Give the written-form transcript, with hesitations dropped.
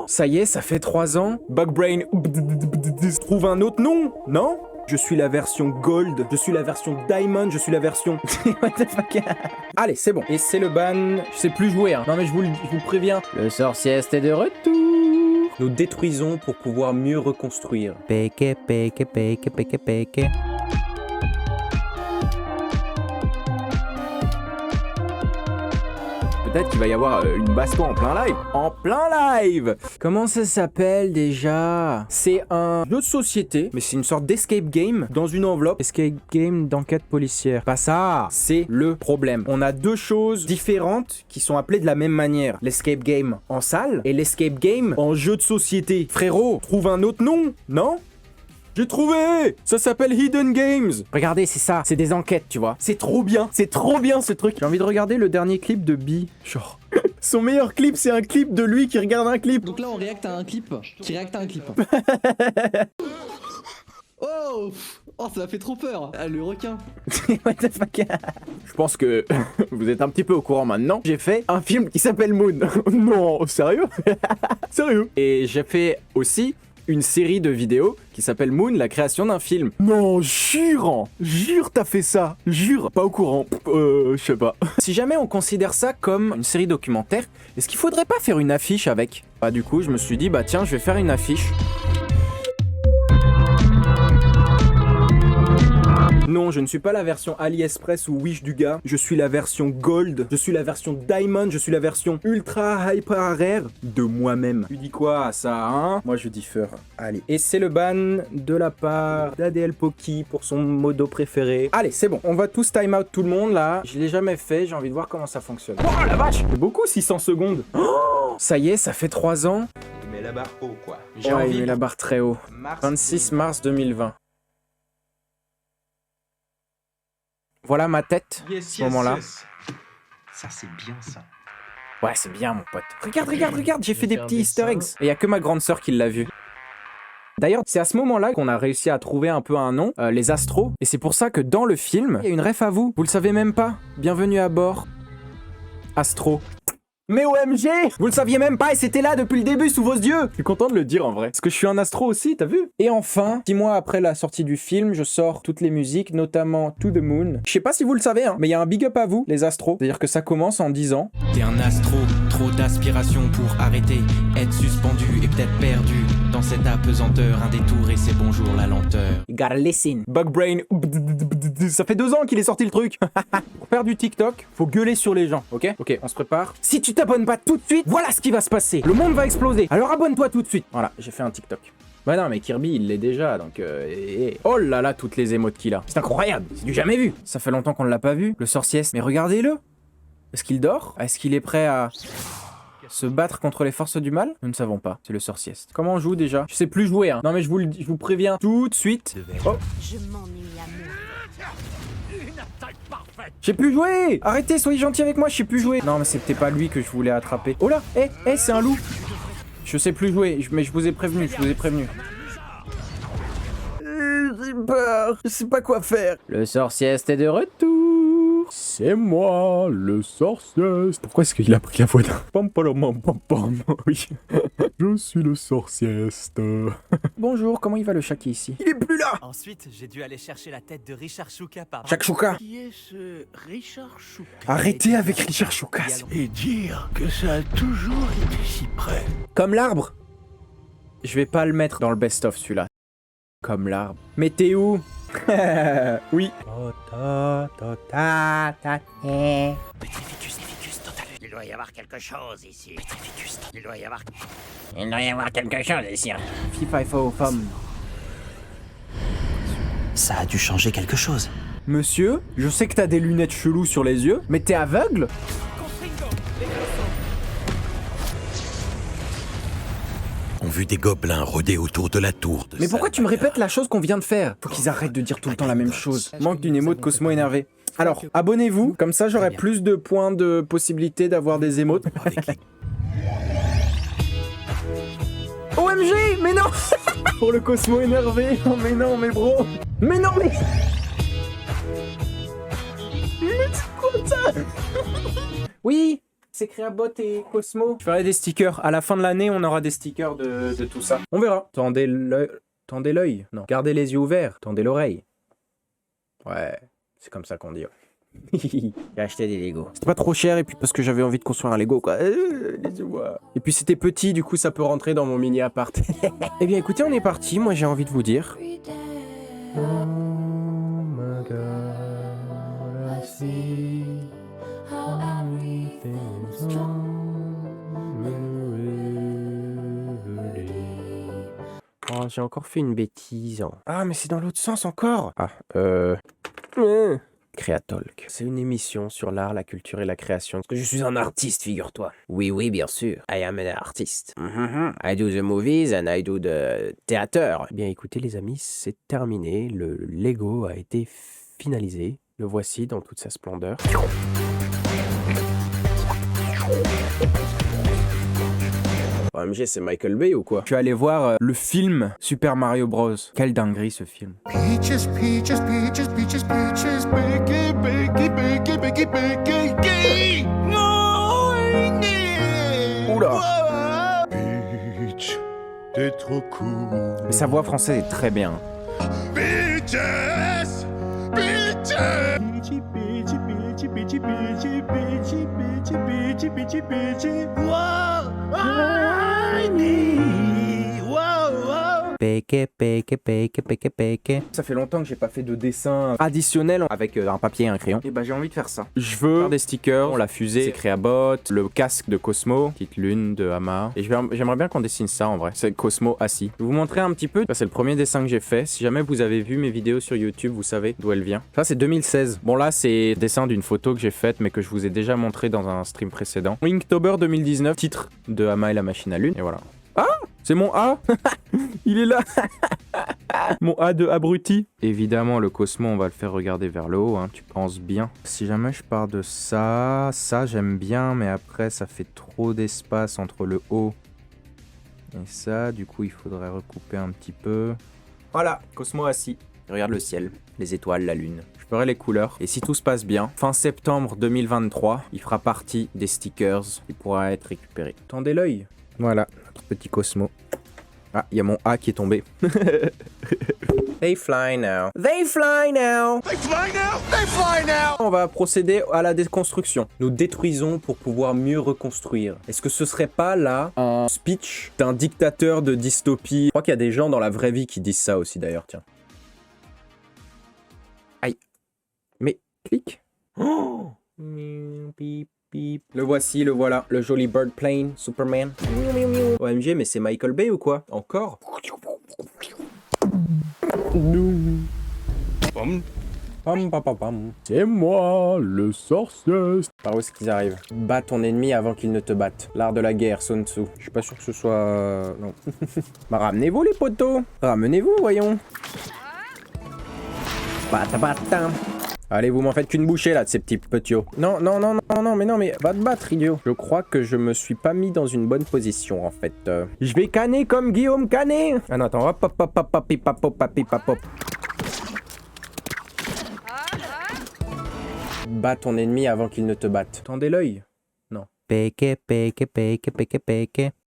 Ça y est, ça fait 3 ans. Bugbrain trouve un autre nom, non? Je suis la version Gold, je suis la version Diamond, je suis la version... What the fuck? Allez, c'est bon. Et c'est le ban... Je sais plus jouer, hein. Non mais je vous préviens. Le sorcieste est de retour. Nous détruisons pour pouvoir mieux reconstruire. Peke, peke, peke, peke, peke. Peut-être qu'il va y avoir une baston en plein live. En plein live! Comment ça s'appelle déjà? C'est un jeu de société, mais c'est une sorte d'escape game dans une enveloppe. Escape game d'enquête policière. Pas ça! C'est le problème. On a deux choses différentes qui sont appelées de la même manière. L'escape game en salle et l'escape game en jeu de société. Frérot, trouve un autre nom, non? J'ai trouvé! Ça s'appelle Hidden Games! Regardez, c'est ça, c'est des enquêtes, tu vois. C'est trop bien ce truc. J'ai envie de regarder le dernier clip de Bi. Genre... Son meilleur clip, c'est un clip de lui qui regarde un clip. Donc là, on réacte à un clip qui réacte à un clip. Oh! Oh, ça m'a fait trop peur! Ah, le requin! What the fuck? Je pense que vous êtes un petit peu au courant maintenant. J'ai fait un film qui s'appelle Moon. Non, sérieux? Sérieux? Et j'ai fait aussi une série de vidéos qui s'appelle Moon, la création d'un film. Non, jure t'as fait ça. Jure, pas au courant. Je sais pas. Si jamais on considère ça comme une série documentaire, est-ce qu'il faudrait pas faire une affiche avec? Bah du coup, je me suis dit, bah tiens, je vais faire une affiche. Non, je ne suis pas la version AliExpress ou Wish du gars. Je suis la version Gold, je suis la version Diamond, je suis la version Ultra Hyper Rare de moi-même. Tu dis quoi à ça, hein? Moi, je dis fur. Allez. Et c'est le ban de la part d'ADL Poki pour son modo préféré. Allez, c'est bon. On va tous time out tout le monde, là. Je l'ai jamais fait, j'ai envie de voir comment ça fonctionne. Oh, la vache! C'est beaucoup, 600 secondes. Oh, ça y est, ça fait 3 ans. Il met la barre haut, quoi. J'ai envie il met la barre très haut. 26 mars 2020. Voilà ma tête, à ce moment-là. Ça, c'est bien, ça. Ouais, c'est bien, mon pote. Regarde, j'ai fait des petits easter eggs. Et il y a que ma grande sœur qui l'a vu. D'ailleurs, c'est à ce moment-là qu'on a réussi à trouver un peu un nom, les Astros. Et c'est pour ça que dans le film, il y a une ref à vous. Vous le savez même pas. Bienvenue à bord. Astro. Mais OMG! Vous le saviez même pas et c'était là depuis le début sous vos yeux! Je suis content de le dire en vrai. Parce que je suis un astro aussi, t'as vu? Et enfin, 6 mois après la sortie du film, je sors toutes les musiques, notamment To The Moon. Je sais pas si vous le savez, hein, mais il y a un big up à vous, les astros. C'est-à-dire que ça commence en disant... T'es un astro, trop d'aspiration pour arrêter, être suspendu et peut-être perdu. Dans cette apesanteur, un détour et c'est bonjour la lenteur. You gotta listen. Bugbrain. Ça fait 2 ans qu'il est sorti le truc. Pour faire du TikTok, faut gueuler sur les gens, ok? Ok, on se prépare. Si tu t'abonnes pas tout de suite, voilà ce qui va se passer. Le monde va exploser. Alors abonne-toi tout de suite. Voilà, j'ai fait un TikTok. Bah non, mais Kirby, il l'est déjà, donc... Oh là là, toutes les émotes qu'il a. C'est incroyable, c'est du jamais vu. Ça fait longtemps qu'on ne l'a pas vu, le sorcieste. Mais regardez-le. Est-ce qu'il dort? Est-ce qu'il est prêt à... se battre contre les forces du mal? Nous ne savons pas, c'est le sorcieste. Comment on joue déjà? Je sais plus jouer, hein. Non mais je vous préviens tout de suite. Oh. Je m'ennuie à mourir. J'ai plus joué! Arrêtez, soyez gentils avec moi, je sais plus jouer. Non mais c'était pas lui que je voulais attraper. Oh là! C'est un loup! Je sais plus jouer, mais je vous ai prévenu, J'ai peur, je sais pas quoi faire. Le sorcieste est de retour. C'est moi, le sorcieste. Pourquoi est-ce qu'il a pris la voix d'un... Pam pam pam pam. Oui. Je suis le sorcieste. Bonjour, comment il va le chat qui est ici? Il est plus là! Ensuite, j'ai dû aller chercher la tête de Richard Chouka par... Shakshuka. Qui est ce Richard Chouka? Arrêtez avec Richard Chouka. Et dire que ça a toujours été si près. Comme l'arbre. Je vais pas le mettre dans le best-of celui-là. Comme l'arbre. Mais t'es où? Oui. Petrificus total. Il doit y avoir quelque chose ici. Petrificus total. Il doit y avoir quelque chose ici. FIFA femme. Ça a dû changer quelque chose. Monsieur, je sais que t'as des lunettes cheloues sur les yeux, mais t'es aveugle? On vu des gobelins rôder autour de la tour. Mais pourquoi tu me répètes la chose qu'on vient de faire? Faut qu'ils arrêtent de dire tout le temps la même chose. Manque d'une émote Cosmo énervé. Alors, abonnez-vous, comme ça j'aurai plus de points de possibilité d'avoir des émotes. OMG, mais non. Pour le Cosmo énervé. Oh mais non, mais bro. Mais non, mais... Mais c'est quoi ça? Oui, c'est Créabot et Cosmo. Je ferai des stickers. À la fin de l'année, on aura des stickers de tout ça. On verra. Tendez l'œil. Non. Gardez les yeux ouverts. Tendez l'oreille. Ouais, c'est comme ça qu'on dit. J'ai acheté des Lego. C'était pas trop cher et puis parce que j'avais envie de construire un Lego quoi. Et puis c'était petit, du coup ça peut rentrer dans mon mini appart. Eh bien écoutez, on est parti. Moi j'ai envie de vous dire. Oh my God, I see how everything's Oh, j'ai encore fait une bêtise. Ah, mais c'est dans l'autre sens encore. Ah, Créatalk. C'est une émission sur l'art, la culture et la création. Parce que je suis un artiste, figure-toi. Oui, oui, bien sûr. I am an artist. I do the movies and I do the theater. Eh bien, écoutez, les amis, c'est terminé. Le Lego a été finalisé. Le voici dans toute sa splendeur. OMG, c'est Michael Bay ou quoi? Je suis allé voir le film Super Mario Bros. Quelle dinguerie ce film. Peaches, peaches, peaches, peaches, peaches, bakey, bakey, bakey, bakey, bakey, Oula. Peach, t'es trop cool. Mais sa voix française est très bien. Peaches, peaches. Peachy, peachy, peachy, peachy, peachy, peachy, peachy, peachy, peachy, peachy. Wow, I need. Wow, wow. Péké, péké, péké, péké, péké. Ça fait longtemps que j'ai pas fait de dessin additionnel avec un papier et un crayon. Et bah j'ai envie de faire ça. Je veux faire des stickers, la fusée, c'est Créabot, le casque de Cosmo, petite lune de Hama. Et j'aimerais bien qu'on dessine ça en vrai. C'est Cosmo assis. Je vais vous montrer un petit peu. Ça c'est le premier dessin que j'ai fait. Si jamais vous avez vu mes vidéos sur YouTube, vous savez d'où elle vient. Ça c'est 2016. Bon là c'est dessin d'une photo que j'ai faite mais que je vous ai déjà montré dans un stream précédent. Inktober 2019, titre de Hama et la machine à lune. Et voilà. Ah, c'est mon A. Il est là. Mon A de abruti. Évidemment, le Cosmo, on va le faire regarder vers le haut, hein, tu penses bien. Si jamais je pars de ça, j'aime bien, mais après, ça fait trop d'espace entre le haut et ça. Du coup, il faudrait recouper un petit peu. Voilà, Cosmo assis. Regarde le ciel, les étoiles, la lune. Je ferai les couleurs. Et si tout se passe bien, fin septembre 2023, il fera partie des stickers. Il pourra être récupéré. Tendez l'œil. Voilà, notre petit Cosmo. Ah, il y a mon A qui est tombé. They fly now. They fly now. They fly now. They fly now. On va procéder à la déconstruction. Nous détruisons pour pouvoir mieux reconstruire. Est-ce que ce serait pas là un speech d'un dictateur de dystopie? Je crois qu'il y a des gens dans la vraie vie qui disent ça aussi d'ailleurs, tiens. Aïe. Mais, clique. Oh. Pip. Le voici, le voilà, le joli bird plane, Superman. OMG, mais c'est Michael Bay ou quoi? Encore? C'est moi, le sorcier. Par où est-ce qu'ils arrivent? Bats ton ennemi avant qu'il ne te batte. L'art de la guerre, Sun Tzu. Je suis pas sûr que ce soit... Non. Bah ramenez-vous les poteaux. Ramenez-vous, voyons. Bata. Allez, vous m'en faites qu'une bouchée là de ces petits petiots. Non, mais va te battre, idiot. Je crois que je me suis pas mis dans une bonne position en fait. Je vais canner comme Guillaume Canet. Ah non, attends, hop. Bats ton ennemi avant qu'il ne te batte. Tendez l'œil. Non. Péké.